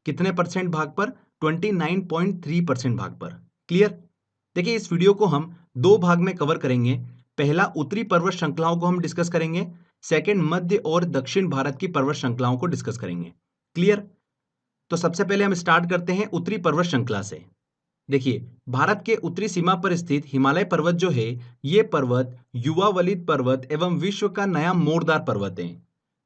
कितने परसेंट भाग पर? 29.3% भाग पर। क्लियर? देखिए इस वीडियो को हम दो भाग में कवर करेंगे। पहला उत्तरी पर्वत श्रृंखलाओं को हम डिस्कस करेंगे, सेकंड मध्य और दक्षिण भारत की पर्वत श्रृंखलाओं को डिस्कस करेंगे। क्लियर? तो सबसे पहले हम स्टार्ट करते हैं उत्तरी पर्वत श्रृंखला से। देखिए भारत के उत्तरी सीमा पर स्थित हिमालय पर्वत जो है, ये पर्वत युवा वलित पर्वत एवं विश्व का नया मोड़दार पर्वत है।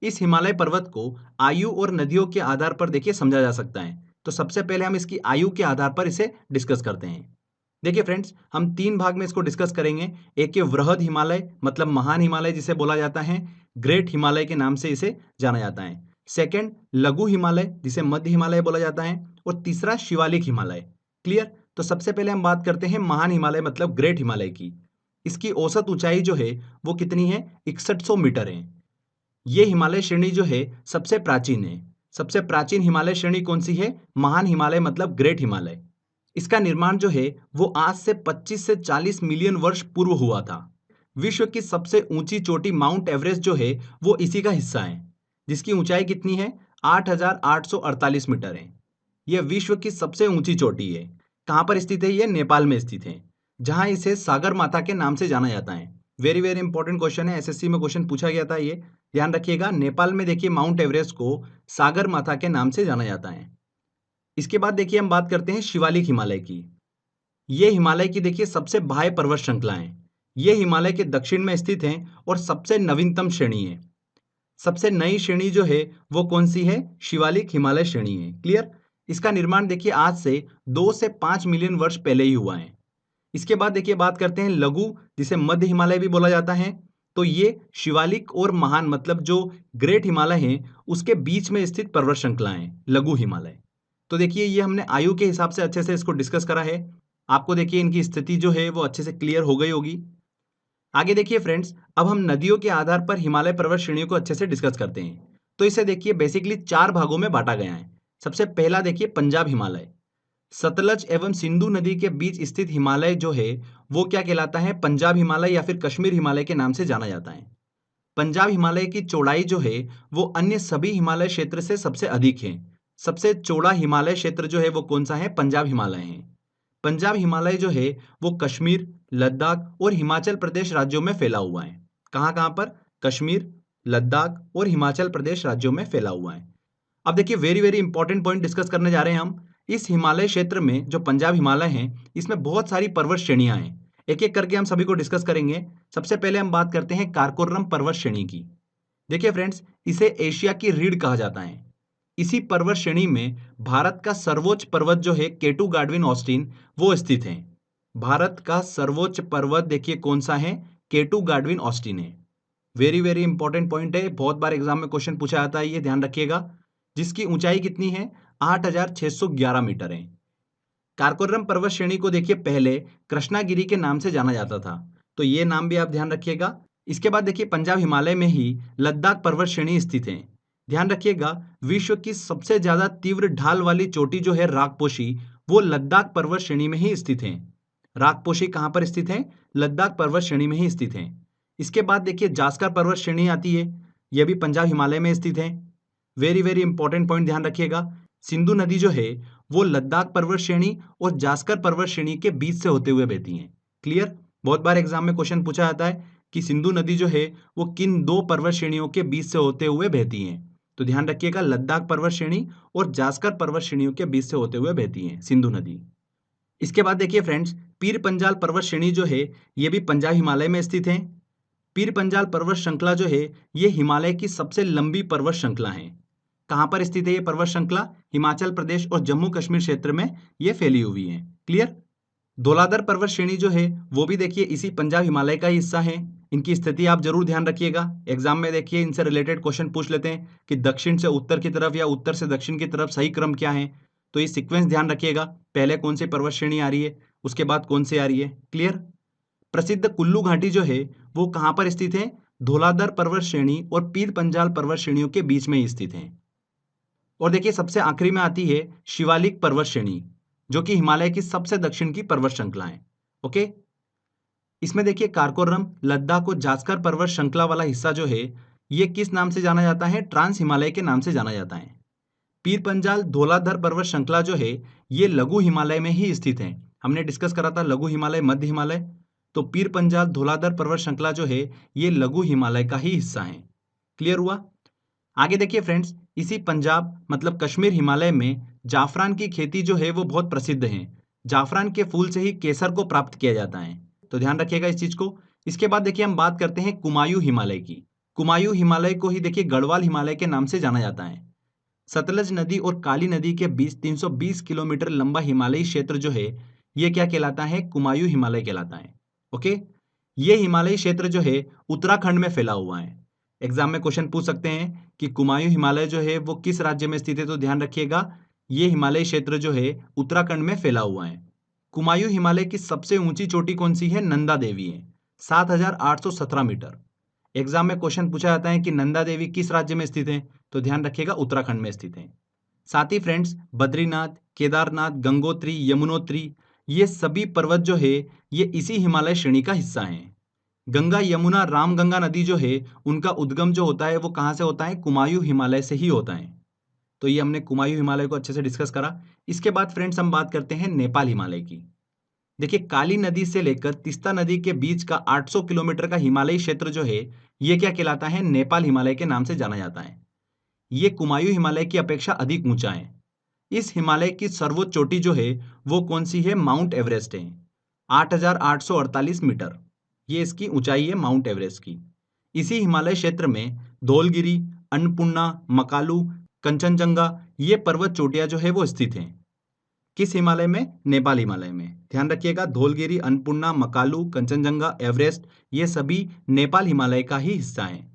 इस हिमालय पर्वत को आयु और नदियों के आधार पर देखिए समझा जा सकता है। तो सबसे पहले हम इसकी आयु के आधार पर इसे डिस्कस करते हैं। देखिए फ्रेंड्स, हम तीन भाग में इसको डिस्कस करेंगे। एक ये वृहद हिमालय मतलब महान हिमालय जिसे बोला जाता है, ग्रेट हिमालय के नाम से इसे जाना जाता है। सेकंड लघु हिमालय जिसे मध्य हिमालय बोला जाता है, और तीसरा शिवालिक हिमालय। क्लियर? तो सबसे पहले हम बात करते हैं महान हिमालय मतलब ग्रेट हिमालय की। इसकी औसत ऊंचाई जो है वो कितनी है? 6100 मीटर है। ये हिमालय श्रेणी जो है सबसे प्राचीन है। सबसे प्राचीन हिमालय श्रेणी कौन सी है? महान हिमालय मतलब ग्रेट हिमालय। इसका निर्माण जो है वो आज से 25 से 40 मिलियन वर्ष पूर्व हुआ था। विश्व की सबसे ऊंची चोटी माउंट एवरेस्ट जो है वो इसी का हिस्सा है, जिसकी ऊंचाई कितनी है? 8,848 मीटर है। यह विश्व की सबसे ऊंची चोटी है। कहाँ पर स्थित है? ये नेपाल में स्थित है, जहां इसे सागर माता के नाम से जाना जाता है। वेरी वेरी इंपॉर्टेंट क्वेश्चन है, एसएससी में क्वेश्चन पूछा गया था, ये ध्यान रखिएगा। नेपाल में देखिए माउंट एवरेस्ट को सागर माता के नाम से जाना जाता है। इसके बाद देखिए हम बात करते हैं शिवालिक हिमालय की। ये हिमालय की देखिए सबसे बाह्य पर्वत श्रृंखला है। ये हिमालय के दक्षिण में स्थित है और सबसे नवीनतम श्रेणी है। सबसे नई श्रेणी जो है वो कौन सी है? शिवालिक हिमालय श्रेणी है। क्लियर? इसका निर्माण देखिए आज से 2 से 5 मिलियन वर्ष पहले ही हुआ है। इसके बाद देखिए बात करते हैं लघु, जिसे मध्य हिमालय भी बोला जाता है। तो ये शिवालिक और महान मतलब जो ग्रेट हिमालय है उसके बीच में स्थित पर्वत श्रृंखला है, लघु हिमालय। तो देखिए ये हमने आयु के हिसाब से अच्छे से इसको डिस्कस करा है। आपको देखिए इनकी स्थिति जो है वो अच्छे से क्लियर हो गई होगी। आगे देखिए फ्रेंड्स, अब हम नदियों के आधार पर हिमालय पर्वत श्रेणियों को अच्छे से डिस्कस करते हैं। तो इसे देखिए बेसिकली चार भागों में बांटा गया है। सबसे पहला देखिए पंजाब हिमालय। सतलज एवं सिंधु नदी के बीच स्थित हिमालय जो है वो क्या कहलाता है? पंजाब हिमालय या फिर कश्मीर हिमालय के नाम से जाना जाता है। पंजाब हिमालय की चौड़ाई जो है वो अन्य सभी हिमालय क्षेत्र से सबसे अधिक है। सबसे चौड़ा हिमालय क्षेत्र जो है वो कौन सा है? पंजाब हिमालय है। पंजाब हिमालय जो है वो कश्मीर, लद्दाख और हिमाचल प्रदेश राज्यों में फैला हुआ है। कहाँ कहाँ पर? कश्मीर, लद्दाख और हिमाचल प्रदेश राज्यों में फैला हुआ है। अब देखिए very very important point discuss करने जा रहे हैं हम। इस हिमालय क्षेत्र में जो पंजाब हिमालय है इसमें बहुत सारी पर्वत श्रेणियां हैं। एक एक करके हम सभी को डिस्कस करेंगे। सबसे पहले हम बात करते हैं काराकोरम पर्वत श्रेणी की। देखिए फ्रेंड्स, इसे एशिया की रीढ़ कहा जाता है। इसी पर्वत श्रेणी में भारत का सर्वोच्च पर्वत जो है केटू गाडविन ऑस्टिन वो स्थित है। भारत का सर्वोच्च पर्वत देखिए कौन सा है? केटू गाडविन ऑस्टिन है। वेरी वेरी इंपॉर्टेंट पॉइंट है, बहुत बार एग्जाम में क्वेश्चन पूछा जाता है, ये ध्यान रखिएगा। जिसकी ऊंचाई कितनी है? 8,611 मीटर है। काराकोरम पर्वत श्रेणी को देखिए पहले कृष्णागिरी के नाम से जाना जाता था, तो ये नाम भी आप ध्यान रखिएगा। इसके बाद देखिए पंजाब हिमालय में ही लद्दाख पर्वत श्रेणी स्थित है। ध्यान रखिएगा, विश्व की सबसे ज्यादा तीव्र ढाल वाली चोटी जो है राकपोशी, वो लद्दाख पर्वत श्रेणी में ही स्थित है। राकपोशी कहाँ पर स्थित है? लद्दाख पर्वत श्रेणी में ही स्थित है। इसके बाद देखिए जास्कर पर्वत श्रेणी आती है, यह भी पंजाब हिमालय में स्थित है। वेरी वेरी इंपॉर्टेंट पॉइंट ध्यान रखिएगा, सिंधु नदी जो है वो लद्दाख पर्वत श्रेणी और जास्कर पर्वत श्रेणी के बीच से होते हुए बहती है। क्लियर? बहुत बार एग्जाम में क्वेश्चन पूछा जाता है कि सिंधु नदी जो है वो किन दो पर्वत श्रेणियों के बीच से होते हुए बहती है। तो ध्यान रखिएगा, लद्दाख पर्वत श्रेणी और जास्कर पर्वत श्रेणियों के बीच से होते हुए बहती है सिंधु नदी। इसके बाद देखिए फ्रेंड्स, पीर पंजाल पर्वत श्रेणी जो है ये भी पंजाब हिमालय में स्थित है। पीर पंजाल पर्वत श्रृंखला जो है ये हिमालय की सबसे लंबी पर्वत श्रृंखला है। कहाँ पर स्थित है ये पर्वत श्रृंखला? हिमाचल प्रदेश और जम्मू कश्मीर क्षेत्र में ये फैली हुई है। क्लियर? धौलाधर पर्वत श्रेणी जो है वो भी देखिए इसी पंजाब हिमालय का ही हिस्सा है। इनकी स्थिति आप जरूर ध्यान रखिएगा, एग्जाम में देखिए इनसे रिलेटेड क्वेश्चन पूछ लेते हैं कि दक्षिण से उत्तर की तरफ या उत्तर से दक्षिण की तरफ सही क्रम क्या है। तो ये सीक्वेंस ध्यान रखिएगा, पहले कौन सी पर्वत श्रेणी आ रही है, उसके बाद कौन सी आ रही है। क्लियर? प्रसिद्ध कुल्लू घाटी जो है वो कहाँ पर स्थित है? धौलाधर पर्वत श्रेणी और पीर पंजाल पर्वत श्रेणियों के बीच में ही स्थित है। और देखिए सबसे आखिरी में आती है शिवालिक पर्वत श्रेणी, जो कि हिमालय की सबसे दक्षिण की पर्वत श्रृंखला है। ओके, इसमें देखिए काराकोरम, लद्दाख और जास्कर पर्वत श्रृंखला वाला हिस्सा जो है ये किस नाम से जाना जाता है? ट्रांस हिमालय के नाम से जाना जाता है। पीर पंजाल धौलाधर पर्वत श्रृंखला जो है ये लघु हिमालय में ही स्थित है। हमने डिस्कस करा था लघु हिमालय, मध्य हिमालय। तो पीर पंजाल धौलाधर पर्वत श्रृंखला जो है ये लघु हिमालय का ही हिस्सा है। क्लियर हुआ? आगे देखिए फ्रेंड्स, इसी पंजाब मतलब कश्मीर हिमालय में जाफरान की खेती जो है वो बहुत प्रसिद्ध है। जाफरान के फूल से ही केसर को प्राप्त किया जाता है, तो ध्यान रखिएगा इस चीज को। इसके बाद देखिए हम बात करते हैं कुमायूं हिमालय की। कुमायूं हिमालय को ही देखिए गढ़वाल हिमालय के नाम से जाना जाता है। सतलज नदी और काली नदी के बीच 320 किलोमीटर लंबा हिमालयी क्षेत्र जो है ये क्या कहलाता है? कुमायूं हिमालय कहलाता है। ओके, ये हिमालयी क्षेत्र जो है उत्तराखंड में फैला हुआ है। एग्जाम में क्वेश्चन पूछ सकते हैं कि कुमायूं हिमालय जो है वो किस राज्य में स्थित है, तो ध्यान रखिएगा ये हिमालयी क्षेत्र जो है उत्तराखंड में फैला हुआ है। कुमायूं हिमालय की सबसे ऊंची चोटी कौन सी है? नंदा देवी है, 7,817 मीटर। एग्जाम में क्वेश्चन पूछा जाता है कि नंदा देवी किस राज्य में स्थित है, तो ध्यान रखिएगा उत्तराखंड में स्थित है। साथ ही फ्रेंड्स, बद्रीनाथ, केदारनाथ, गंगोत्री, यमुनोत्री ये सभी पर्वत जो है ये इसी हिमालय श्रेणी का हिस्सा हैं। गंगा, यमुना, रामगंगा नदी जो है उनका उद्गम जो होता है वो कहाँ से होता है? कुमायूं हिमालय से ही होता है। तो ये हमने कुमायूं हिमालय को अच्छे से डिस्कस करा। इसके बाद फ्रेंड्स हम बात करते हैं नेपाल हिमालय की। देखिए, काली नदी से लेकर तीस्ता नदी के बीच का 800 किलोमीटर का हिमालयी क्षेत्र जो है ये क्या कहलाता है? नेपाल हिमालय के नाम से जाना जाता है। ये कुमायूं हिमालय की अपेक्षा अधिक ऊंचा है। इस हिमालय की सर्वोच्च चोटी जो है वो कौन सी है? माउंट एवरेस्ट है, 8,848 मीटर। ये इसकी ऊंचाई है माउंट एवरेस्ट की। इसी हिमालय क्षेत्र में धौलगिरी, अन्नपूर्णा, मकालू, कंचनजंगा ये पर्वत चोटियां जो है वो स्थित हैं। किस हिमालय में? नेपाल हिमालय में। ध्यान रखिएगा, धौलगिरी, अन्नपूर्णा, मकालू, कंचनजंगा, एवरेस्ट ये सभी नेपाल हिमालय का ही हिस्सा हैं।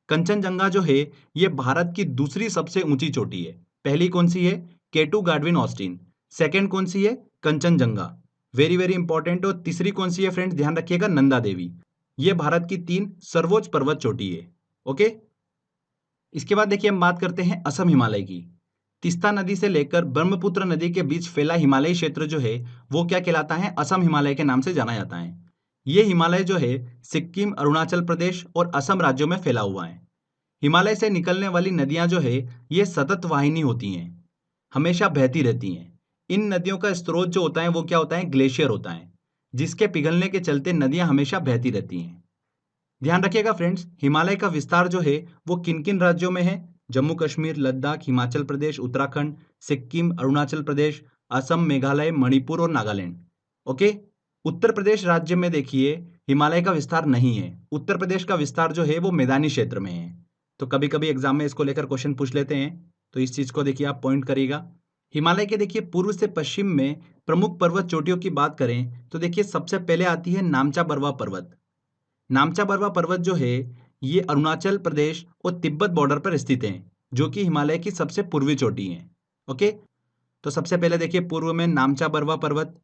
कंचनजंगा जो है ये भारत की दूसरी सबसे ऊंची चोटी है। पहली कौन सी है? केटू गाडविन ऑस्टिन। सेकंड कौन सी है? Kanchenjunga, very very important. और तीसरी कौन सी है फ्रेंड्स? ध्यान रखिएगा, नंदा देवी। ये भारत की 3 सर्वोच्च पर्वत चोटी है। ओके, इसके बाद देखिए हम बात करते हैं असम हिमालय की। तीस्ता नदी से लेकर ब्रह्मपुत्र नदी के बीच फैला हिमालयी क्षेत्र जो है वो क्या कहलाता है? असम हिमालय के नाम से जाना जाता है। ये हिमालय जो है सिक्किम, अरुणाचल प्रदेश और असम राज्यों में फैला हुआ है। हिमालय से निकलने वाली नदियां जो है ये सतत वाहिनी होती हैं, हमेशा बहती रहती हैं। इन नदियों का स्रोत जो होता है वो क्या होता है? ग्लेशियर होता है, जिसके पिघलने के चलते नदियां हमेशा बहती रहती हैं। ध्यान रखिएगा फ्रेंड्स, हिमालय का विस्तार जो है वो किन किन राज्यों में है? जम्मू कश्मीर, लद्दाख, हिमाचल प्रदेश, उत्तराखंड, सिक्किम, अरुणाचल प्रदेश, असम, मेघालय, मणिपुर और नागालैंड। ओके, उत्तर प्रदेश राज्य में देखिए हिमालय का विस्तार नहीं है। उत्तर प्रदेश का विस्तार जो है वो मैदानी क्षेत्र में है। तो कभी कभी एग्जाम में इसको लेकर क्वेश्चन पूछ लेते हैं, तो इस चीज को देखिए आप पॉइंट करिएगा। हिमालय के देखिए पूर्व से पश्चिम में प्रमुख पर्वत चोटियों की बात करें तो देखिए सबसे पहले आती है नामचा बरवा पर्वत। नामचा बरवा पर्वत जो है ये अरुणाचल प्रदेश और तिब्बत बॉर्डर पर स्थित है, जो कि हिमालय की सबसे पूर्वी चोटी है। ओके, तो सबसे पहले देखिए पूर्व में नामचा बरवा पर्वत।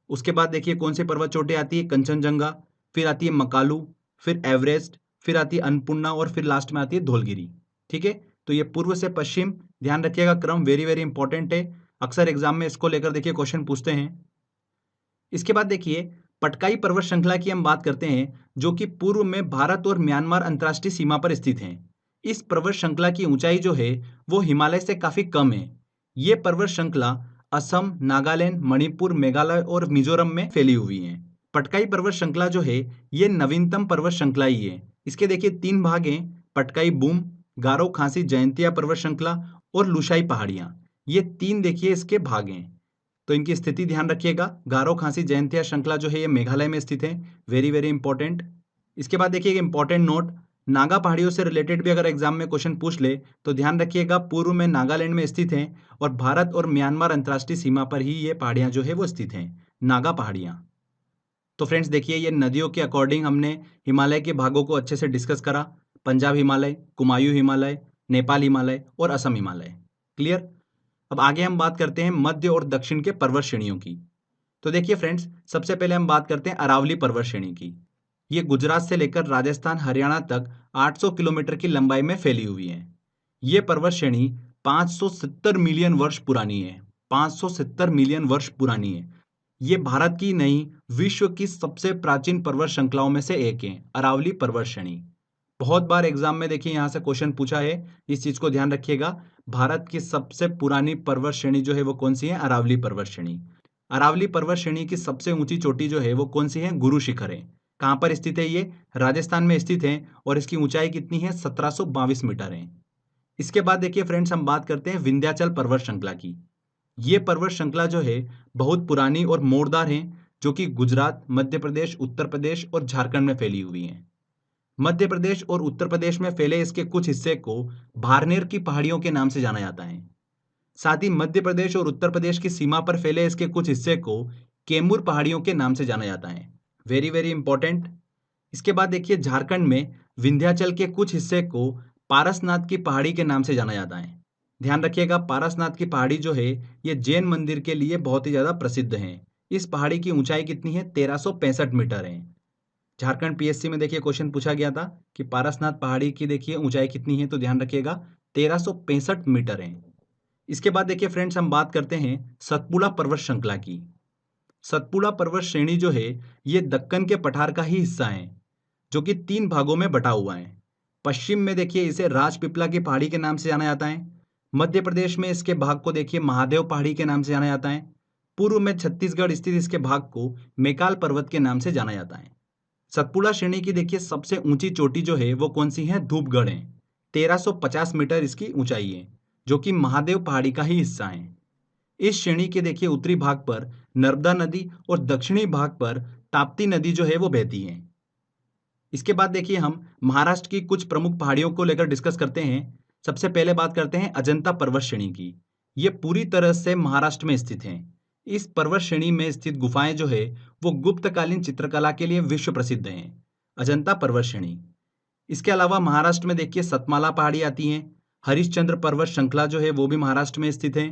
उसके बाद देखिए कौन सी पर्वत चोटी आती है? कंचनजंगा, फिर आती है मकालू, फिर एवरेस्ट, फिर आती है अन्नपूर्णा और फिर लास्ट में आती है धौलगिरी। ठीक है, तो ये पूर्व से पश्चिम, ध्यान रखिएगा क्रम वेरी वेरी इंपॉर्टेंट है। अक्सर एग्जाम में इसको लेकर देखिए क्वेश्चन पूछते हैं। इसके बाद देखिए पटकाई पर्वत श्रृंखला की हम बात करते हैं, जो कि पूर्व में भारत और म्यांमार अंतर्राष्ट्रीय सीमा पर स्थित है। इस पर्वत श्रृंखला की ऊंचाई जो है वो हिमालय से काफी कम है। ये पर्वत श्रृंखला असम, नागालैंड, मणिपुर, मेघालय और मिजोरम में फैली हुई है। पटकाई पर्वत श्रृंखला जो है ये नवीनतम पर्वत श्रृंखला ही है। इसके देखिए 3 भाग हैं, पटकाई बूम, गारो खासी जयंतिया पर्वत श्रृंखला और लुशाई पहाड़ियां। ये 3 देखिए इसके भाग हैं, तो इनकी स्थिति ध्यान रखिएगा। गारो खासी जयंतिया श्रृंखला जो है ये मेघालय में स्थित है, वेरी वेरी इंपॉर्टेंट। इसके बाद देखिए इंपॉर्टेंट नोट, नागा पहाड़ियों से रिलेटेड भी अगर एग्जाम में क्वेश्चन पूछ ले तो ध्यान रखिएगा पूर्व में नागालैंड में स्थित है और भारत और म्यांमार अंतर्राष्ट्रीय सीमा पर ही ये पहाड़ियां जो है वो स्थित हैं, नागा पहाड़ियां। तो फ्रेंड्स देखिए ये नदियों के अकॉर्डिंग हमने हिमालय के भागों को अच्छे से डिस्कस करा। पंजाब हिमालय, कुमायूं हिमालय, नेपाल हिमालय और असम हिमालय। क्लियर? अब आगे हम बात करते हैं मध्य और दक्षिण के पर्वत श्रेणियों की। तो देखिए फ्रेंड्स, सबसे पहले हम बात करते हैं अरावली पर्वत श्रेणी की। ये गुजरात से लेकर राजस्थान, हरियाणा तक 800 किलोमीटर की लंबाई में फैली हुई है। ये पर्वत श्रेणी 570 मिलियन वर्ष पुरानी है। 570 मिलियन वर्ष पुरानी है। ये भारत की नहीं, विश्व की सबसे प्राचीन पर्वत श्रृंखलाओं में से एक है, अरावली पर्वत श्रेणी। बहुत बार एग्जाम में देखिए यहाँ से क्वेश्चन पूछा है, इस चीज को ध्यान रखिएगा। भारत की सबसे पुरानी पर्वत श्रेणी जो है वो कौन सी है? अरावली पर्वत श्रेणी। अरावली पर्वत श्रेणी की सबसे ऊंची चोटी जो है वो कौन सी है? गुरु शिखर है। कहाँ पर स्थित है ये? राजस्थान में स्थित है और इसकी ऊंचाई कितनी है? 1722 मीटर है। इसके बाद देखिए फ्रेंड्स, हम बात करते हैं विंध्याचल पर्वत श्रृंखला की। ये पर्वत श्रृंखला जो है बहुत पुरानी और मोड़दार है, जो कि गुजरात, मध्य प्रदेश, उत्तर प्रदेश और झारखंड में फैली हुई है। मध्य प्रदेश और उत्तर प्रदेश में फैले इसके कुछ हिस्से को भारनेर की पहाड़ियों के नाम से जाना जाता है। साथ ही मध्य प्रदेश और उत्तर प्रदेश की सीमा पर फैले इसके कुछ हिस्से को कैमूर पहाड़ियों के नाम से जाना जाता है। Very very important. इसके बाद देखिए झारखंड में विंध्याचल के कुछ हिस्से को पारसनाथ की पहाड़ी के नाम से जाना जाता है। ध्यान रखिएगा, पारसनाथ की पहाड़ी जो है ये जैन मंदिर के लिए बहुत ही ज्यादा प्रसिद्ध है। इस पहाड़ी की ऊंचाई कितनी है? 1365 मीटर है। झारखंड पीएससी में देखिए क्वेश्चन पूछा गया था कि पारसनाथ पहाड़ी की देखिए ऊंचाई कितनी है, तो ध्यान रखिएगा 1365 मीटर है। इसके बाद देखिए फ्रेंड्स, हम बात करते हैं सतपुड़ा पर्वत श्रृंखला की। सतपुड़ा पर्वत श्रेणी जो है ये दक्कन के पठार का ही हिस्सा है, जो कि 3 भागों में बटा हुआ है। पश्चिम में देखिए इसे राजपीपला की पहाड़ी के नाम से जाना जाता है। मध्य प्रदेश में इसके भाग को देखिए महादेव पहाड़ी के नाम से जाना जाता है। पूर्व में छत्तीसगढ़ स्थित इसके भाग को मैकाल पर्वत के नाम से जाना जाता है। सतपुड़ा श्रेणी की देखिए सबसे ऊंची चोटी जो है वो कौन सी है? धूपगढ़ है। 1350 मीटर इसकी ऊंचाई है, जो कि महादेव पहाड़ी का ही हिस्सा है। इस श्रेणी के देखिए उत्तरी भाग पर नर्मदा नदी और दक्षिणी भाग पर ताप्ती नदी जो है वो बहती है। इसके बाद देखिए हम महाराष्ट्र की कुछ प्रमुख पहाड़ियों को लेकर डिस्कस करते हैं। सबसे पहले बात करते हैं अजंता पर्वत श्रेणी की। ये पूरी तरह से महाराष्ट्र में स्थित है। इस पर्वत श्रेणी में स्थित गुफाएं जो है वो गुप्तकालीन चित्रकला के लिए विश्व प्रसिद्ध हैं। अजंता पर्वत श्रेणी। इसके अलावा महाराष्ट्र में देखिए सतमाला पहाड़ी आती हैं। हरिश्चंद्र पर्वत श्रृंखला जो है वो भी महाराष्ट्र में स्थित है।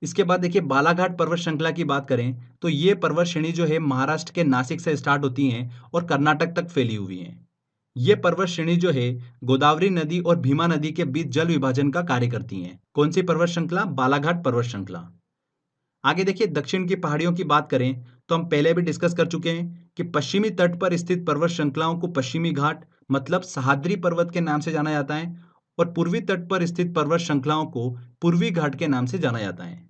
इसके बाद देखिए बालाघाट पर्वत श्रृंखला की बात करें तो ये पर्वत श्रेणी जो है महाराष्ट्र के नासिक से स्टार्ट होती हैं और कर्नाटक तक फैली हुई हैं। ये पर्वत श्रेणी जो है गोदावरी नदी और भीमा नदी के बीच जल विभाजन का कार्य करती हैं। कौन सी पर्वत श्रृंखला? बालाघाट पर्वत श्रृंखला। आगे देखिए दक्षिण की पहाड़ियों की बात करें तो हम पहले भी डिस्कस कर चुके हैं कि पश्चिमी तट पर स्थित पर्वत श्रृंखलाओं को पश्चिमी घाट मतलब सह्याद्री पर्वत के नाम से जाना जाता है और पूर्वी तट पर स्थित पर्वत श्रृंखलाओं को पूर्वी घाट के नाम से जाना जाता है।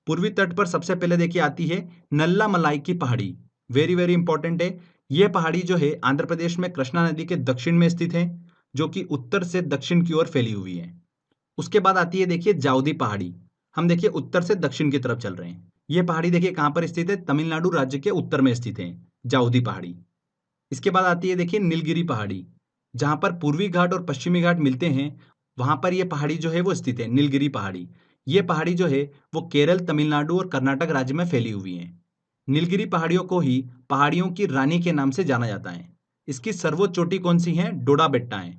पूर्वी तट पर सबसे पहले देखिए आती है नल्ला मलाई की पहाड़ी। वेरी वेरी इंपॉर्टेंट है। यह पहाड़ी जो है आंध्र प्रदेश में कृष्णा नदी के दक्षिण में स्थित है, जो कि उत्तर से दक्षिण की ओर फैली हुई है। उसके बाद आती है देखिए जाउदी पहाड़ी। हम देखिए उत्तर से दक्षिण की तरफ चल रहे हैं। यह पहाड़ी देखिए कहां पर स्थित है? तमिलनाडु राज्य के उत्तर में स्थित है जाउदी पहाड़ी। इसके बाद आती है देखिए नीलगिरी पहाड़ी। जहां पर पूर्वी घाट और पश्चिमी घाट मिलते हैं वहां पर यह पहाड़ी जो है वो स्थित है, नीलगिरी पहाड़ी। ये पहाड़ी जो है वो केरल, तमिलनाडु और कर्नाटक राज्य में फैली हुई है। नीलगिरी पहाड़ियों को ही पहाड़ियों की रानी के नाम से जाना जाता है। इसकी सर्वोच्च चोटी कौन सी है? डोडा बेट्टा है।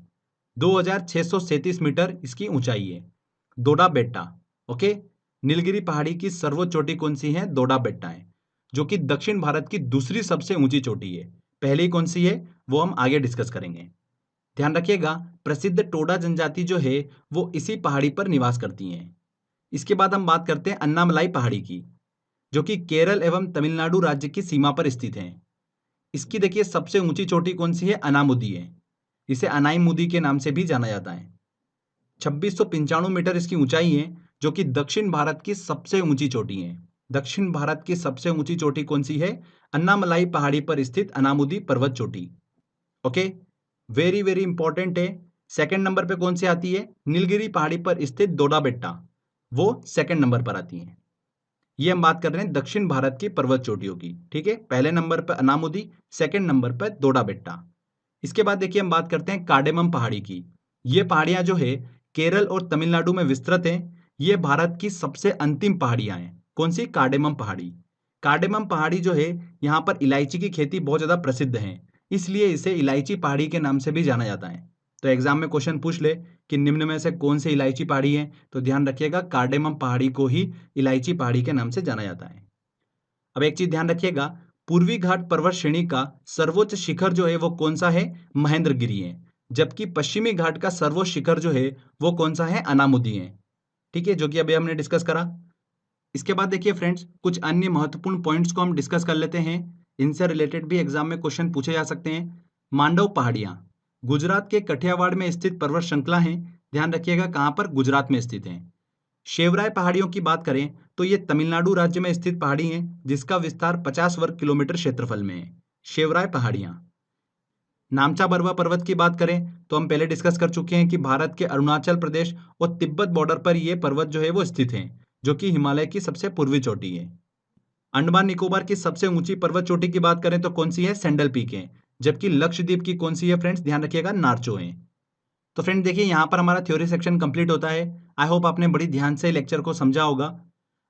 2637 मीटर इसकी ऊंचाई है। डोडा बेट्टा। ओके। नीलगिरी पहाड़ी की सर्वोच्च चोटी कौन सी है? डोडा बेट्टा है, जो कि दक्षिण भारत की दूसरी सबसे ऊंची चोटी है। पहली कौन सी है वो हम आगे डिस्कस करेंगे। ध्यान रखिएगा, प्रसिद्ध टोडा जनजाति जो है वो इसी पहाड़ी पर निवास करती हैं। इसके बाद हम बात करते हैं अन्नामलाई पहाड़ी की, जो कि केरल एवं तमिलनाडु राज्य की सीमा पर स्थित है। इसकी देखिए सबसे ऊंची चोटी कौन सी है? अनामुदी है। इसे अनाईमुदी के नाम से भी जाना जाता है। 2695 मीटर इसकी ऊंचाई है, जो कि दक्षिण भारत की सबसे ऊंची चोटी है। दक्षिण भारत की सबसे ऊंची चोटी कौन सी है? अन्नामलाई पहाड़ी पर स्थित अनामुदी पर्वत चोटी। ओके, वेरी वेरी इंपॉर्टेंट है। सेकंड नंबर पे कौन सी आती है? नीलगिरी पहाड़ी पर स्थित डोडा बेट्टा, वो सेकंड नंबर पर आती है। ये हम बात कर रहे हैं दक्षिण भारत की पर्वत चोटियों की। ठीक है, पहले नंबर पर अनामुदी, सेकंड नंबर पर डोडा बेट्टा। इसके बाद देखिए हम बात करते हैं कार्डेमम पहाड़ी की। ये पहाड़ियां जो है केरल और तमिलनाडु में विस्तृत हैं। ये भारत की सबसे अंतिम पहाड़ियां हैं। कौन सी? कार्डेमम पहाड़ी। कार्डेमम पहाड़ी जो है यहाँ पर इलायची की खेती बहुत ज्यादा प्रसिद्ध है, इसलिए इसे इलायची पहाड़ी के नाम से भी जाना जाता है। तो एग्जाम में क्वेश्चन पूछ ले कि निम्न में से कौन सी इलायची पहाड़ी है, तो ध्यान रखिएगा कार्डेमम पहाड़ी को ही इलायची पहाड़ी के नाम से जाना जाता है। अब एक चीज ध्यान रखिएगा, पूर्वी घाट पर्वत श्रेणी का सर्वोच्च शिखर जो है वो कौन सा है? महेंद्रगिरी है। जबकि पश्चिमी घाट का सर्वोच्च शिखर जो है वो कौन सा है? अनामुदी है। ठीक है, जो कि अभी हमने डिस्कस करा। इसके बाद देखिए फ्रेंड्स, कुछ अन्य महत्वपूर्ण पॉइंट्स को हम डिस्कस कर लेते हैं। इनसे रिलेटेड भी एग्जाम में क्वेश्चन पूछे जा सकते हैं। मांडव पहाड़ियां। गुजरात के कठियावाड़ में स्थित पर्वत श्रृंखला है, ध्यान रखिएगा कहां पर, गुजरात में स्थित है। शेवराय पहाड़ियों की बात करें तो ये तमिलनाडु राज्य में स्थित पहाड़ी है, जिसका विस्तार 50 वर्ग किलोमीटर क्षेत्रफल में है। शेवराय पहाड़ियां। नामचा बरवा पर्वत की बात करें तो हम पहले डिस्कस कर चुके हैं कि भारत के अरुणाचल प्रदेश और तिब्बत बॉर्डर पर ये पर्वत जो है वो स्थित है, जो कि हिमालय की सबसे पूर्वी चोटी है। अंडमान निकोबार की सबसे ऊंची पर्वत चोटी की बात करें तो कौन सी है, सैंडल पीक है। जबकि लक्षद्वीप की कौन सी है फ्रेंड्स, ध्यान रखिएगा, नार्चो है। तो फ्रेंड देखिए यहाँ पर हमारा थ्योरी सेक्शन कंप्लीट होता है। आई होप आपने बड़ी ध्यान से लेक्चर को समझा होगा।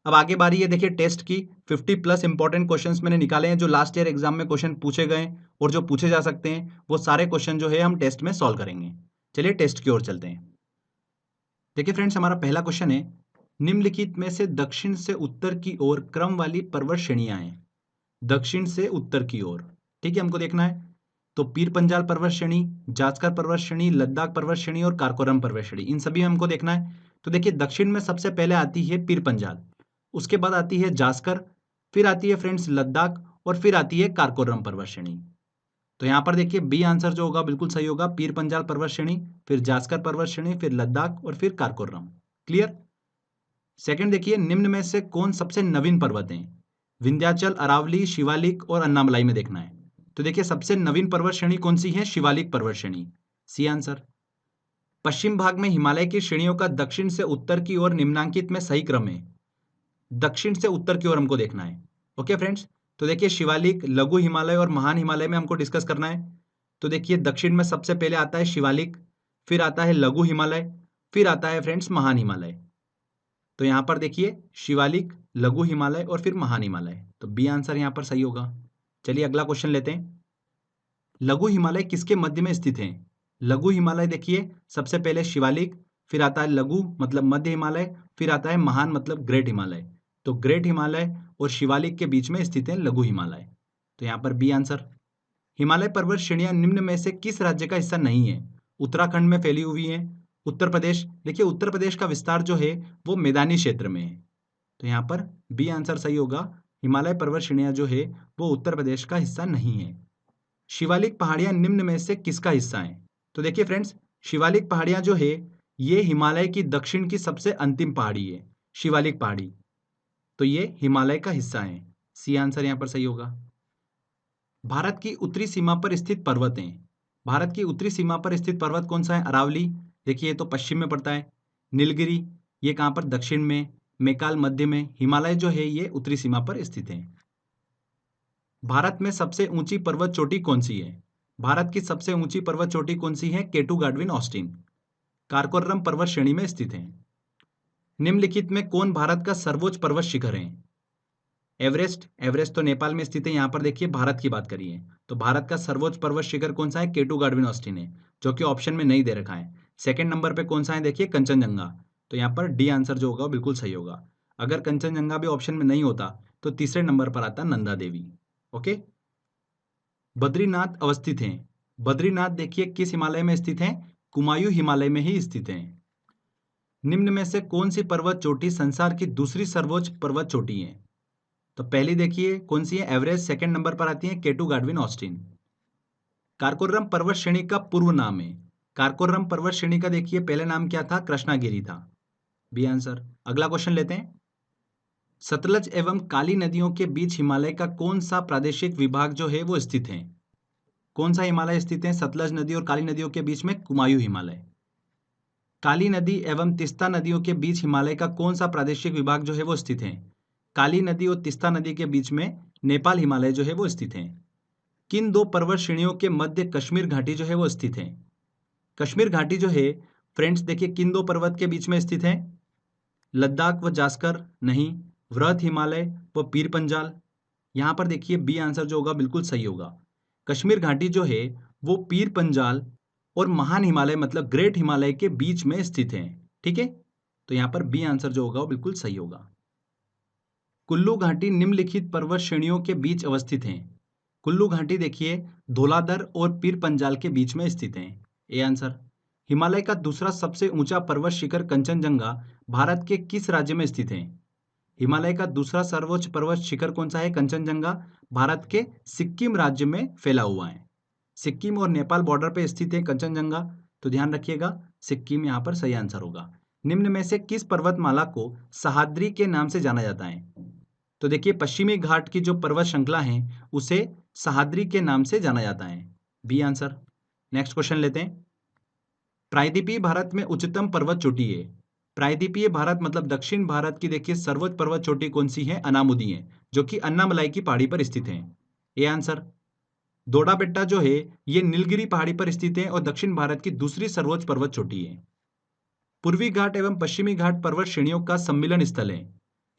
अब आगे बारी है देखिए टेस्ट की। 50 प्लस इंपॉर्टेंट क्वेश्चंस मैंने निकाले हैं जो लास्ट ईयर एग्जाम में क्वेश्चन पूछे गए और जो पूछे जा सकते हैं, वो सारे क्वेश्चन जो है हम टेस्ट में सॉल्व करेंगे। चलिए टेस्ट की ओर चलते हैं। देखिए फ्रेंड्स हमारा पहला क्वेश्चन है, निम्नलिखित में से दक्षिण से उत्तर की ओर क्रम वाली पर्वत श्रेणियां हैं। दक्षिण से उत्तर की ओर, ठीक है, हमको देखना है। तो पीर पंजाल पर्वत श्रेणी, जास्कर पर्वत श्रेणी, लद्दाख पर्वत श्रेणी और काराकोरम पर्वत श्रेणी, इन सभी में हमको देखना है। तो देखिए दक्षिण में सबसे पहले आती है पीर पंजाल, उसके बाद आती है जास्कर, फिर आती है फ्रेंड्स लद्दाख और फिर आती है काराकोरम पर्वत श्रेणी। तो यहाँ पर देखिए बी आंसर जो होगा बिल्कुल सही होगा, पीर पंजाल पर्वत श्रेणी, फिर जास्कर पर्वत श्रेणी, फिर लद्दाख और फिर काराकोरम। क्लियर। सेकंड देखिए, निम्न में से कौन सबसे नवीन पर्वत है। विंध्याचल, अरावली, शिवालिक और अन्नामलाई में देखना है। तो देखिए सबसे नवीन पर्वत श्रेणी कौन सी है, शिवालिक पर्वत श्रेणी, सी आंसर। पश्चिम भाग में हिमालय की श्रेणियों का दक्षिण से उत्तर की ओर निम्नांकित में सही क्रम है। दक्षिण से उत्तर की ओर हमको देखना है। ओके फ्रेंड्स, तो देखिए शिवालिक, लघु हिमालय और महान हिमालय में हमको डिस्कस करना है। तो देखिए दक्षिण में सबसे पहले आता है शिवालिक, फिर आता है लघु हिमालय, फिर आता है फ्रेंड्स महान हिमालय। तो यहां पर देखिए शिवालिक, लघु हिमालय और फिर महान हिमालय, तो बी आंसर यहां पर सही होगा। चलिए अगला क्वेश्चन लेते हैं। लघु हिमालय किसके मध्य में स्थित है। लघु हिमालय देखिए सबसे पहले शिवालिक, फिर आता है लघु मतलब मध्य हिमालय, फिर आता है महान मतलब ग्रेट हिमालय। तो ग्रेट हिमालय और शिवालिक के बीच में स्थित है लघु हिमालय, तो यहां पर बी आंसर। हिमालय पर्वत श्रेणियां निम्न में से किस राज्य का हिस्सा नहीं है। उत्तराखंड में फैली हुई है, उत्तर प्रदेश, देखिए उत्तर प्रदेश का विस्तार जो है वो मैदानी क्षेत्र में है, तो यहाँ पर बी आंसर सही होगा। हिमालय पर्वत श्रेणियां जो है वो उत्तर प्रदेश का हिस्सा नहीं है। शिवालिक पहाड़ियां निम्न में से किसका हिस्सा है। तो देखिए फ्रेंड्स शिवालिक पहाड़ियां जो है ये हिमालय की दक्षिण की सबसे अंतिम पहाड़ी है, शिवालिक पहाड़ी, तो ये हिमालय का हिस्सा है, सी आंसर यहाँ पर सही होगा। भारत की उत्तरी सीमा पर स्थित पर्वत हैं। भारत की उत्तरी सीमा पर स्थित पर्वत कौन सा है, अरावली, देखिए ये तो पश्चिम में पड़ता है। नीलगिरी, ये कहाँ पर, दक्षिण में। मैकाल मध्य में। हिमालय जो है ये उत्तरी सीमा पर स्थित है। भारत में सबसे ऊंची पर्वत चोटी कौन सी है। भारत की सबसे ऊंची पर्वत चोटी कौन सी है, केटू गाडविन ऑस्टिन, काराकोरम पर्वत श्रेणी में स्थित है। निम्नलिखित में कौन भारत का सर्वोच्च पर्वत शिखर है। एवरेस्ट, एवरेस्ट तो नेपाल में स्थित है। यहाँ पर देखिए भारत की बात करिए तो भारत का सर्वोच्च पर्वत शिखर कौन सा है, केटू गाडविन ऑस्टिन है, जो कि ऑप्शन में नहीं दे रखा है। सेकंड नंबर पे कौन सा है, देखिए कंचनजंगा, तो यहाँ पर डी आंसर जो होगा बिल्कुल सही होगा। अगर कंचनजंगा भी ऑप्शन में नहीं होता तो तीसरे नंबर पर आता नंदा देवी। ओके। बद्रीनाथ अवस्थित है। बद्रीनाथ देखिए किस हिमालय में स्थित है, कुमायूं हिमालय में ही स्थित है। निम्न में से कौन सी पर्वत चोटी संसार की दूसरी सर्वोच्च पर्वत चोटी है। तो पहली देखिए कौन सी है, एवरेस्ट, सेकंड नंबर पर आती है केटू गाडविन ऑस्टिन। काराकोरम पर्वत श्रेणी का पूर्व नाम है। काराकोरम पर्वत श्रेणी का देखिए पहले नाम क्या था, कृष्णागिरी था, बी आंसर। अगला क्वेश्चन लेते हैं। सतलज एवं काली नदियों के बीच हिमालय का कौन सा प्रादेशिक विभाग जो है वो स्थित है। कौन सा हिमालय स्थित है सतलज नदी और काली नदियों के बीच में, कुमायूं हिमालय। काली नदी एवं तिस्ता नदियों के बीच हिमालय का कौन सा प्रादेशिक विभाग जो है वो स्थित है। काली नदी और तिस्ता नदी के बीच में नेपाल हिमालय जो है वो स्थित है। किन दो पर्वत श्रेणियों के मध्य कश्मीर घाटी जो है वो स्थित है। कश्मीर घाटी जो है फ्रेंड्स देखिए किन दो पर्वत के बीच में स्थित है, लद्दाख व जास्कर नहीं, वृहत हिमालय व पीर पंजाल। यहां पर देखिए बी आंसर जो होगा बिल्कुल सही होगा। कश्मीर घाटी जो है वो पीर पंजाल और महान हिमालय मतलब ग्रेट हिमालय के बीच में स्थित है, ठीक है, तो यहां पर बी आंसर जो होगा वो बिल्कुल सही होगा। कुल्लू घाटी निम्नलिखित पर्वत श्रेणियों के बीच अवस्थित है। कुल्लू घाटी देखिए धौलाधर और पीर पंजाल के बीच में स्थित है, ए आंसर। हिमालय का दूसरा सबसे ऊंचा पर्वत शिखर कंचनजंगा भारत के किस राज्य में स्थित है। हिमालय का दूसरा सर्वोच्च पर्वत शिखर कौन सा है, कंचनजंगा, भारत के सिक्किम राज्य में फैला हुआ है। सिक्किम और नेपाल बॉर्डर पे स्थित है कंचनजंगा, तो ध्यान रखिएगा सिक्किम यहाँ पर सही आंसर होगा। निम्न में से किस पर्वतमाला को सह्याद्री के नाम से जाना जाता है? तो देखिए पश्चिमी घाट की जो पर्वत श्रृंखला है उसे सह्याद्री के नाम से जाना जाता है, बी आंसर। नेक्स्ट क्वेश्चन लेते हैं। प्रायद्वीपीय भारत में उच्चतम पर्वत चोटी है। प्रायद्वीपीय भारत मतलब दक्षिण भारत की देखिए सर्वोच्च पर्वत चोटी कौन सी है? अनामुदी है, जो कि अन्नामलाई की पहाड़ी पर स्थित है, ए आंसर। दोडा बेट्टा जो है ये नीलगिरी पहाड़ी पर स्थित है और दक्षिण भारत की दूसरी सर्वोच्च पर्वत चोटी है। पूर्वी घाट एवं पश्चिमी घाट पर्वत श्रेणियों का सम्मिलन स्थल है,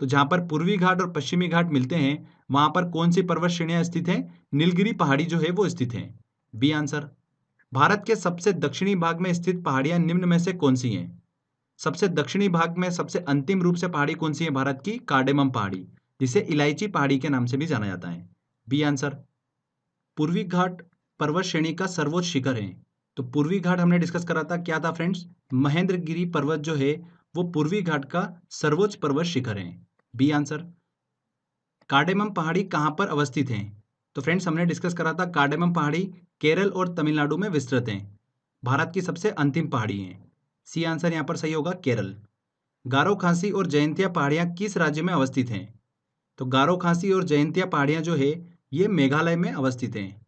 तो जहां पर पूर्वी घाट और पश्चिमी घाट मिलते हैं वहां पर कौन सी पर्वत श्रेणियां स्थित है? नीलगिरी पहाड़ी जो है वो स्थित है, बी आंसर। भारत के सबसे दक्षिणी भाग में स्थित पहाड़ियां निम्न में से कौन सी हैं? सबसे दक्षिणी भाग में सबसे अंतिम रूप से पहाड़ी कौन सी है भारत की? कार्डेमम पहाड़ी, जिसे इलायची पहाड़ी के नाम से भी जाना जाता है, बी आंसर। पूर्वी घाट पर्वत श्रेणी का सर्वोच्च शिखर है, तो पूर्वी घाट हमने डिस्कस करा था, क्या था फ्रेंड्स? महेंद्रगिरी पर्वत जो है वो पूर्वी घाट का सर्वोच्च पर्वत शिखर है, बी आंसर। कार्डेमम पहाड़ी कहां पर अवस्थित है? तो फ्रेंड्स हमने डिस्कस करा था कार्डेमम पहाड़ी केरल और तमिलनाडु में विस्तृत है, भारत की सबसे अंतिम पहाड़ी है, सी आंसर यहां पर सही होगा, केरल। गारो खासी और जयंतिया पहाड़ियां किस राज्य में अवस्थित हैं? तो गारो खासी और जयंतिया पहाड़ियां जो है ये मेघालय में अवस्थित हैं।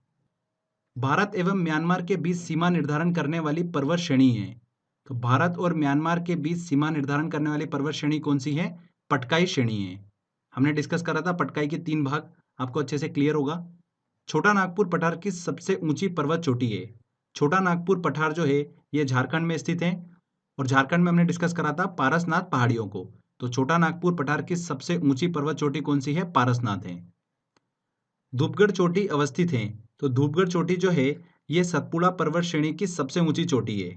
भारत एवं म्यांमार के बीच सीमा निर्धारण करने वाली पर्वत श्रेणी है, तो भारत और म्यांमार के बीच सीमा निर्धारण करने वाली पर्वत श्रेणी कौन सी है? पटकाई श्रेणी है। हमने डिस्कस करा था पटकाई के 3 भाग, आपको अच्छे से क्लियर होगा। छोटा नागपुर पठार की सबसे ऊंची पर्वत चोटी है। छोटा नागपुर पठार जो है ये झारखंड में स्थित है और झारखंड में हमने डिस्कस करा था पारसनाथ पहाड़ियों को, तो छोटा नागपुर पठार की सबसे ऊंची पर्वत चोटी कौन सी है? पारसनाथ है। धूपगढ़ चोटी अवस्थित है, तो धूपगढ़ चोटी जो है ये सतपुड़ा पर्वत श्रेणी की सबसे ऊंची चोटी है।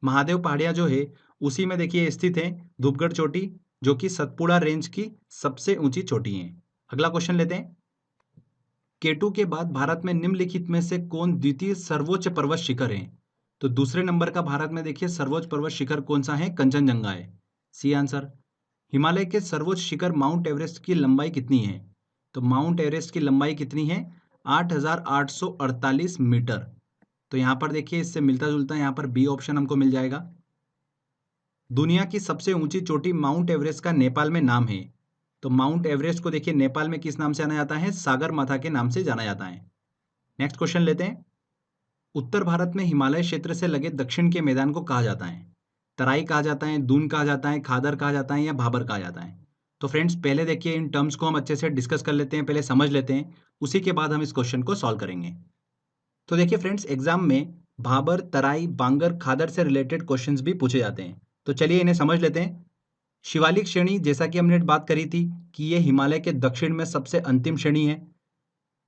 महादेव पहाड़ियां जो है उसी में देखिए स्थित है धूपगढ़ चोटी, जो कि सतपुड़ा रेंज की सबसे ऊंची चोटी है। अगला क्वेश्चन लेते हैं। केटू के बाद भारत में निम्नलिखित में से कौन द्वितीय सर्वोच्च पर्वत शिखर है? तो दूसरे नंबर का भारत में देखिए सर्वोच्च पर्वत शिखर कौन सा है? कंचनजंगा है, सी आंसर। हिमालय के सर्वोच्च शिखर माउंट एवरेस्ट की लंबाई कितनी है? तो माउंट एवरेस्ट की लंबाई कितनी है? 8,848 मीटर। तो यहाँ पर देखिए इससे मिलता जुलता यहाँ पर बी ऑप्शन हमको मिल जाएगा। दुनिया की सबसे ऊंची चोटी माउंट एवरेस्ट का नेपाल में नाम है, तो माउंट एवरेस्ट को देखिए नेपाल में किस नाम से जाना जाता है? सागर माथा के नाम से जाना जाता है। नेक्स्ट क्वेश्चन लेते हैं। उत्तर भारत में हिमालय क्षेत्र से लगे दक्षिण के मैदान को कहा जाता है? तराई कहा जाता है, दून कहा जाता है, खादर कहा जाता है या भाबर कहा जाता है? तो फ्रेंड्स पहले देखिए इन टर्म्स को हम अच्छे से डिस्कस कर लेते हैं, पहले समझ लेते हैं, उसी के बाद हम इस क्वेश्चन को सॉल्व करेंगे। तो देखिए फ्रेंड्स एग्जाम में भाबर, तराई, बांगर, खादर से रिलेटेड क्वेश्चंस भी पूछे जाते हैं, तो चलिए इन्हें समझ लेते हैं। शिवालिक श्रेणी जैसा कि हमने बात करी थी कि ये हिमालय के दक्षिण में सबसे अंतिम श्रेणी है।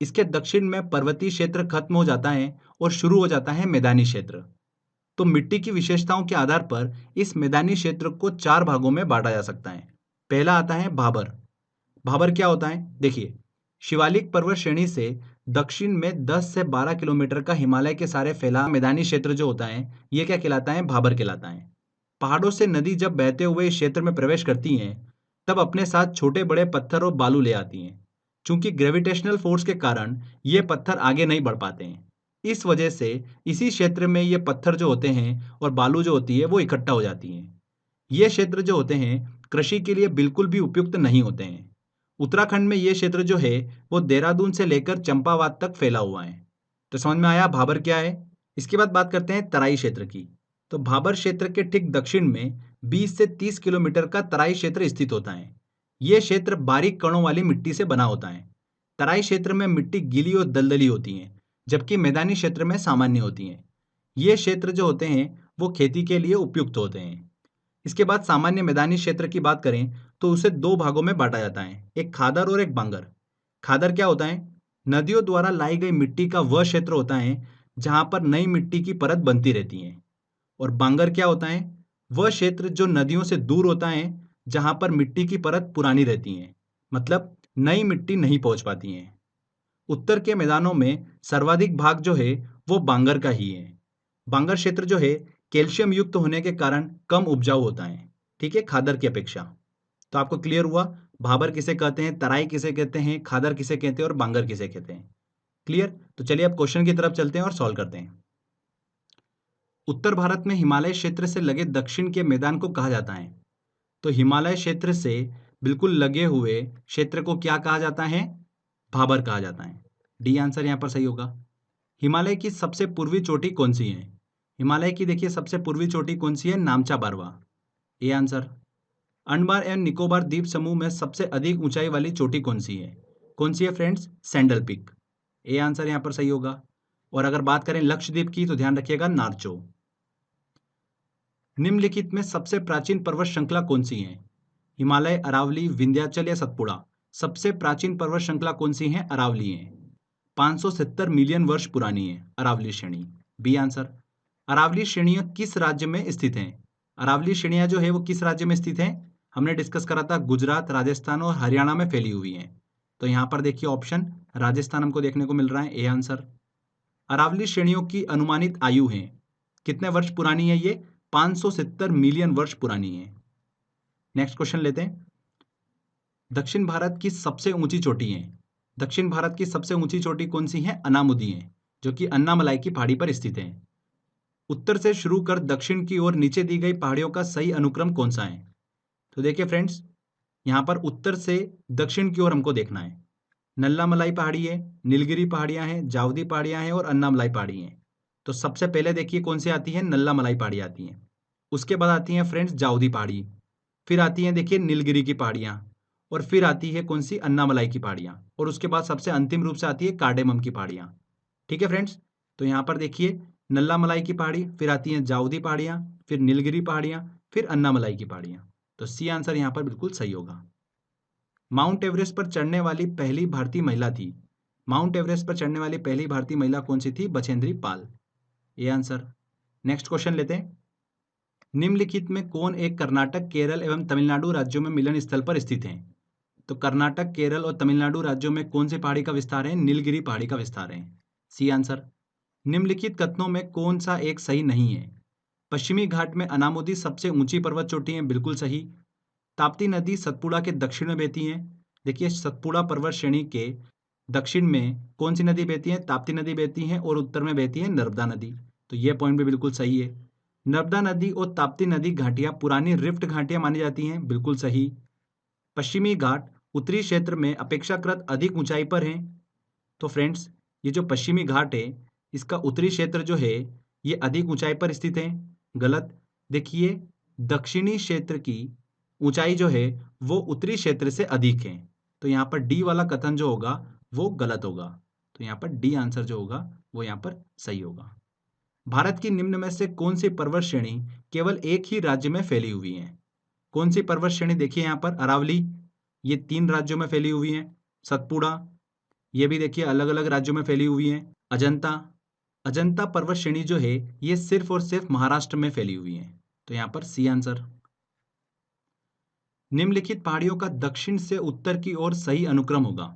इसके दक्षिण में पर्वतीय क्षेत्र खत्म हो जाता है और शुरू हो जाता है मैदानी क्षेत्र। तो मिट्टी की विशेषताओं के आधार पर इस मैदानी क्षेत्र को 4 भागों में बांटा जा सकता है। पहला आता है भाबर। भाबर क्या होता है? देखिए शिवालिक पर्वत श्रेणी से दक्षिण में 10 से 12 किलोमीटर का हिमालय के सारे फैला मैदानी क्षेत्र जो होता है ये क्या कहलाता है? भाबर कहलाता है। पहाड़ों से नदी जब बहते हुए इस क्षेत्र में प्रवेश करती हैं तब अपने साथ छोटे बड़े पत्थर और बालू ले आती हैं। चूंकि ग्रेविटेशनल फोर्स के कारण ये पत्थर आगे नहीं बढ़ पाते हैं, इस वजह से इसी क्षेत्र में ये पत्थर जो होते हैं और बालू जो होती है वो इकट्ठा हो जाती हैं। ये क्षेत्र जो होते हैं कृषि के लिए बिल्कुल भी उपयुक्त नहीं होते हैं। उत्तराखंड में ये क्षेत्र जो है वो देहरादून से लेकर चंपावत तक फैला हुआ है। तो समझ में आया भाबर क्या है। इसके बाद बात करते हैं तराई क्षेत्र की। तो भाबर क्षेत्र के ठीक दक्षिण में 20 से 30 किलोमीटर का तराई क्षेत्र स्थित होता है। यह क्षेत्र बारीक कणों वाली मिट्टी से बना होता है। तराई क्षेत्र में मिट्टी गीली और दलदली होती है, जबकि मैदानी क्षेत्र में सामान्य होती है। ये क्षेत्र जो होते हैं वो खेती के लिए उपयुक्त होते हैं। इसके बाद सामान्य मैदानी क्षेत्र की बात करें तो उसे 2 भागों में बांटा जाता है, एक खादर और एक बांगर। खादर क्या होता है? नदियों द्वारा लाई गई मिट्टी का वह क्षेत्र होता है जहां पर नई मिट्टी की परत बनती रहती है। और बांगर क्या होता है? वह क्षेत्र जो नदियों से दूर होता है जहां पर मिट्टी की परत पुरानी रहती है, मतलब नई मिट्टी नहीं पहुंच पाती है। उत्तर के मैदानों में सर्वाधिक भाग जो है वो बांगर का ही है। बांगर क्षेत्र जो है कैल्शियम युक्त होने के कारण कम उपजाऊ होता है, ठीक है, खादर की अपेक्षा। तो आपको क्लियर हुआ भाबर किसे कहते हैं, तराई किसे कहते हैं, खादर किसे कहते हैं और बांगर किसे कहते हैं। क्लियर? तो चलिए अब क्वेश्चन की तरफ चलते हैं और सॉल्व करते हैं। उत्तर भारत में हिमालय क्षेत्र से लगे दक्षिण के मैदान को कहा जाता है। तो हिमालय क्षेत्र से बिल्कुल लगे हुए क्षेत्र को क्या कहा जाता है? भाबर कहा जाता है। डी आंसर यहाँ पर सही होगा। हिमालय की सबसे पूर्वी चोटी कौन सी है? हिमालय की देखिए सबसे पूर्वी चोटी कौन सी है? Namcha Barwa. A answer. Andaman and Nicobar द्वीप समूह में सबसे अधिक ऊंचाई वाली चोटी कौन सी है? कौन सी है friends? Sandal peak. A answer यहाँ पर सही होगा। और अगर बात करें लक्षद्वीप की तो ध्यान रखिएगा नारचो। निम्नलिखित में सबसे प्राचीन पर्वत श्रृंखला कौन सी है? हिमालय, अरावली, विंध्याचल या सतपुड़ा? सबसे प्राचीन पर्वत श्रृंखला कौन सी है? अरावली है। 570 मिलियन वर्ष पुरानी है अरावली श्रेणी। B answer. अरावली श्रेणियां किस राज्य में स्थित हैं? अरावली श्रेणियां जो है वो किस राज्य में स्थित हैं? हमने डिस्कस करा था गुजरात, राजस्थान और हरियाणा में फैली हुई हैं। तो यहाँ पर देखिए ऑप्शन राजस्थान हमको देखने को मिल रहा है। A answer. अरावली श्रेणियों की अनुमानित आयु है कितने वर्ष पुरानी है? ये 570 मिलियन वर्ष पुरानी है। नेक्स्ट क्वेश्चन लेते हैं। दक्षिण भारत की सबसे ऊंची चोटी है। दक्षिण भारत की सबसे ऊंची चोटी कौन सी है? अनामुदी है, जो कि अन्नामलाई की पहाड़ी पर स्थित है। उत्तर से शुरू कर दक्षिण की ओर नीचे दी गई पहाड़ियों का सही अनुक्रम कौन सा है? तो देखिए फ्रेंड्स, यहाँ पर उत्तर से दक्षिण की ओर हमको देखना है। नल्लामलाई पहाड़ी है, नीलगिरी पहाड़ियां हैं, जावदी पहाड़ियां हैं और अन्नामलाई पहाड़ी हैं। तो सबसे पहले देखिए कौन सी आती है? नल्लामलाई पहाड़ी आती है। उसके बाद आती है फ्रेंड्स जावदी पहाड़ी, फिर आती है देखिए नीलगिरी की पहाड़ियां, और फिर आती है कौन सी? अन्नामलाई की पहाड़ियां, और उसके बाद सबसे अंतिम रूप से आती है कार्डेमम की पहाड़ियां। ठीक है फ्रेंड्स, तो यहाँ पर देखिए नल्लामलाई की पहाड़ी, फिर आती हैं जावदी पहाड़ियां, फिर नीलगिरी पहाड़ियां, फिर अन्नामलाई की पहाड़ियां। तो सी आंसर यहाँ पर बिल्कुल सही होगा। माउंट एवरेस्ट पर चढ़ने वाली पहली भारतीय महिला थी। माउंट एवरेस्ट पर चढ़ने वाली पहली भारतीय महिला कौन सी थी? बछेंद्री पाल। ये आंसर। नेक्स्ट क्वेश्चन लेते हैं। निम्नलिखित में कौन एक कर्नाटक, केरल एवं तमिलनाडु राज्यों में मिलन स्थल पर स्थित है? तो कर्नाटक, केरल और तमिलनाडु राज्यों में कौन सी पहाड़ी का विस्तार है? नीलगिरी पहाड़ी का विस्तार है। C answer. निम्नलिखित कथनों में कौन सा एक सही नहीं है? पश्चिमी घाट में अनामुदी सबसे ऊंची पर्वत चोटी है, बिल्कुल सही। ताप्ती नदी सतपुड़ा के दक्षिण में बहती है। देखिए सतपुड़ा पर्वत श्रेणी के दक्षिण में कौन सी नदी बहती है? ताप्ती नदी बहती है, और उत्तर में बहती है नर्मदा नदी। तो यह पॉइंट भी बिल्कुल सही है। नर्मदा नदी और ताप्ती नदी घाटियां पुरानी रिफ्ट घाटियां मानी जाती हैं, बिल्कुल सही। पश्चिमी घाट उत्तरी क्षेत्र में अपेक्षाकृत अधिक ऊंचाई पर हैं। तो फ्रेंड्स, ये जो पश्चिमी घाट है इसका उत्तरी क्षेत्र जो है ये अधिक ऊंचाई पर स्थित है। गलत। देखिए दक्षिणी क्षेत्र की ऊंचाई जो है वो उत्तरी क्षेत्र से अधिक है। तो यहाँ पर डी वाला कथन जो होगा वो गलत होगा। तो यहाँ पर डी आंसर जो होगा वो यहाँ पर सही होगा। भारत की निम्न में से कौन सी पर्वत श्रेणी केवल एक ही राज्य में फैली हुई है? कौन सी पर्वत श्रेणी? देखिए यहाँ पर अरावली, ये 3 राज्यों में फैली हुई है। सतपुड़ा, ये भी देखिए अलग अलग राज्यों में फैली हुई है। अजंता, अजंता पर्वत श्रेणी जो है ये सिर्फ और सिर्फ महाराष्ट्र में फैली हुई है। तो यहाँ पर सी आंसर। निम्नलिखित पहाड़ियों का दक्षिण से उत्तर की ओर सही अनुक्रम होगा।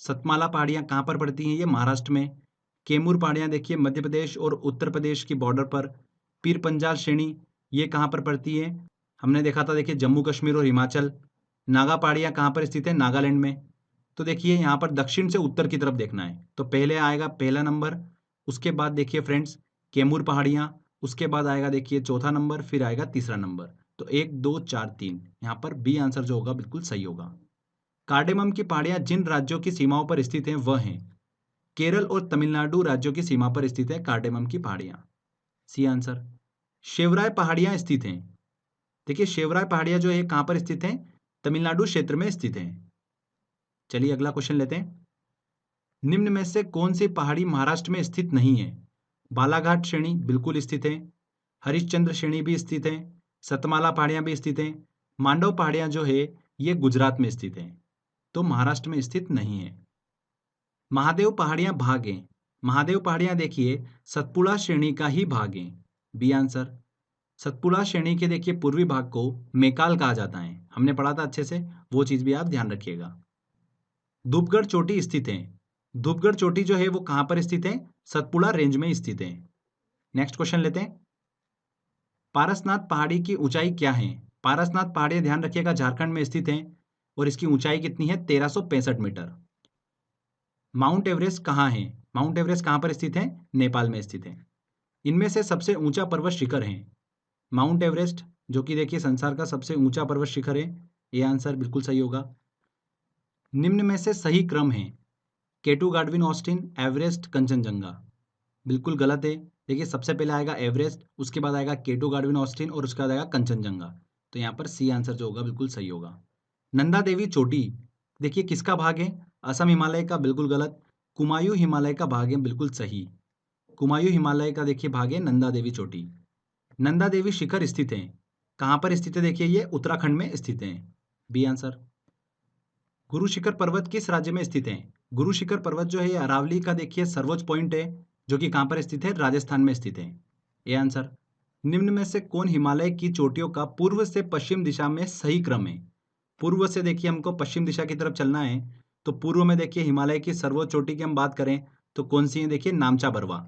सतमाला पहाड़ियां कहाँ पर पड़ती हैं? ये महाराष्ट्र में। कैमूर पहाड़ियां देखिए मध्य प्रदेश और उत्तर प्रदेश की बॉर्डर पर। पीर पंजाल श्रेणी ये कहाँ पर पड़ती है? हमने देखा था देखिए जम्मू कश्मीर और हिमाचल। नागा पहाड़ियां कहाँ पर स्थित है? नागालैंड में। तो देखिए यहाँ पर दक्षिण से उत्तर की तरफ देखना है, तो पहले आएगा पहला नंबर, उसके बाद देखिए फ्रेंड्स कैमूर पहाड़ियाँ, उसके बाद आएगा देखिए चौथा नंबर, फिर आएगा तीसरा नंबर। तो 1 2 4 3, यहाँ पर बी आंसर जो होगा बिल्कुल सही होगा। कार्डेमम की पहाड़ियाँ जिन राज्यों की सीमाओं पर स्थित हैं वह हैं केरल और तमिलनाडु राज्यों की सीमा पर स्थित है कार्डेमम की पहाड़ियाँ। C answer. शेवराय पहाड़ियाँ स्थित हैं। देखिए शेवराय पहाड़ियाँ जो है कहाँ पर स्थित हैं? तमिलनाडु क्षेत्र में स्थित हैं। चलिए अगला क्वेश्चन लेते हैं। निम्न में से कौन सी पहाड़ी महाराष्ट्र में स्थित नहीं है? बालाघाट श्रेणी बिल्कुल स्थित है। हरिश्चंद्र श्रेणी भी स्थित है। सतमाला पहाड़ियां भी स्थित हैं। मांडव पहाड़ियां जो है ये गुजरात में स्थित है, तो महाराष्ट्र में स्थित नहीं है। महादेव पहाड़ियां भाग हैं। महादेव पहाड़ियां देखिए सतपुड़ा श्रेणी का ही भाग है। B answer. सतपुड़ा श्रेणी के देखिए पूर्वी भाग को मेकाल कहा जाता है, हमने पढ़ा था अच्छे से, वो चीज भी आप ध्यान रखिएगा। धूपगढ़ चोटी स्थित है। धूपगढ़ चोटी जो है वो कहां पर स्थित है? सतपुड़ा रेंज में स्थित है। नेक्स्ट क्वेश्चन लेते हैं। पारसनाथ पहाड़ी की ऊंचाई क्या है? पारसनाथ पहाड़ी ध्यान रखिएगा झारखंड में स्थित है, और इसकी ऊंचाई कितनी है? 1365 मीटर। माउंट एवरेस्ट कहाँ है? माउंट एवरेस्ट कहाँ पर स्थित है? नेपाल में स्थित है। इनमें से सबसे ऊंचा पर्वत शिखर है माउंट एवरेस्ट, जो कि देखिए संसार का सबसे ऊंचा पर्वत शिखर है। ये आंसर बिल्कुल सही होगा। निम्न में से सही क्रम है केटू गाडविन ऑस्टिन, एवरेस्ट, कंचनजंगा। बिल्कुल गलत है। देखिए सबसे पहले आएगा एवरेस्ट, उसके बाद आएगा केटू गाडविन ऑस्टिन और उसके बाद आएगा कंचनजंगा। तो यहाँ पर सी आंसर जो होगा बिल्कुल सही होगा। नंदा देवी चोटी देखिए किसका भाग है? असम हिमालय का, बिल्कुल गलत। कुमायूं हिमालय का भाग है, बिल्कुल सही। कुमायूं हिमालय का देखिए भाग है नंदा देवी चोटी। नंदा देवी शिखर स्थित है कहाँ पर स्थित है? देखिए ये उत्तराखंड में स्थित है। B answer. गुरु शिखर पर्वत किस राज्य में स्थित है? गुरु शिखर पर्वत जो है ये अरावली का देखिए सर्वोच्च पॉइंट है, जो कि कहाँ पर स्थित है? राजस्थान में स्थित है। ये आंसर। निम्न में से कौन हिमालय की चोटियों का पूर्व से पश्चिम दिशा में सही क्रम है? पूर्व से देखिए हमको पश्चिम दिशा की तरफ चलना है, तो पूर्व में देखिए हिमालय की सर्वोच्च चोटी की हम बात करें तो कौन सी है? देखिए नामचा बरवा।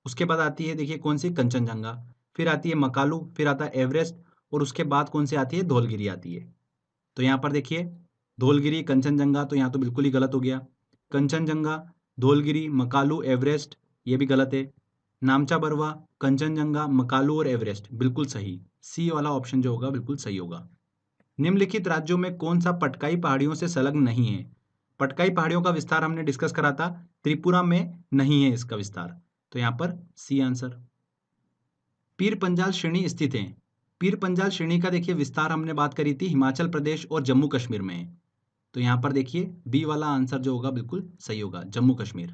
उसके बाद आती है देखिए कौन सी? कंचनजंगा। फिर आती है मकालू, फिर आता है एवरेस्ट और उसके बाद कौन सी आती है? धौलगिरी आती है। तो यहाँ पर देखिए धौलगिरी, कंचनजंगा, तो यहाँ तो बिल्कुल ही गलत हो गया। कंचनजंगा, धौलगिरी, मकालू, एवरेस्ट, ये भी गलत है। नामचा बरवा, कंचनजंगा, मकालू और एवरेस्ट बिल्कुल सही। सी वाला ऑप्शन जो होगा बिल्कुल सही होगा। निम्नलिखित राज्यों में कौन सा पटकाई पहाड़ियों से संलग्न नहीं है? पटकाई पहाड़ियों का विस्तार हमने डिस्कस करा था, त्रिपुरा में नहीं है इसका विस्तार। तो यहाँ पर सी आंसर। पीर पंजाल श्रेणी स्थित है। पीर पंजाल श्रेणी का देखिए विस्तार हमने बात करी थी हिमाचल प्रदेश और जम्मू कश्मीर में है। तो यहाँ पर देखिए बी वाला आंसर जो होगा बिल्कुल सही होगा, जम्मू कश्मीर।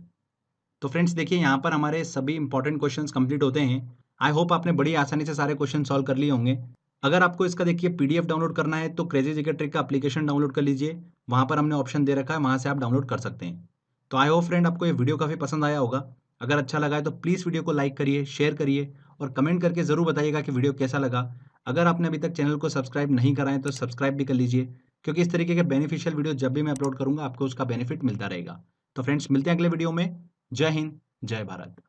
तो फ्रेंड्स देखिए यहाँ पर हमारे सभी इंपॉर्टेंट क्वेश्चंस कंप्लीट होते हैं। आई होप आपने बड़ी आसानी से सारे क्वेश्चन सॉल्व कर लिए होंगे। अगर आपको इसका देखिए पीडीएफ डाउनलोड करना है तो क्रेजी जीके ट्रिक का एप्लीकेशन डाउनलोड कर लीजिए। वहाँ पर हमने ऑप्शन दे रखा है, वहाँ से आप डाउनलोड कर सकते हैं। तो आई होप फ्रेंड आपको ये वीडियो काफ़ी पसंद आया होगा। अगर अच्छा लगा है तो प्लीज़ वीडियो को लाइक करिए, शेयर करिए और कमेंट करके ज़रूर बताइएगा कि वीडियो कैसा लगा। अगर आपने अभी तक चैनल को सब्सक्राइब नहीं करा है तो सब्सक्राइब भी कर लीजिए, क्योंकि इस तरीके के बेनिफिशियल वीडियो जब भी मैं अपलोड करूँगा आपको उसका बेनिफिट मिलता रहेगा। तो फ्रेंड्स मिलते हैं अगले वीडियो में। जय हिंद, जय भारत।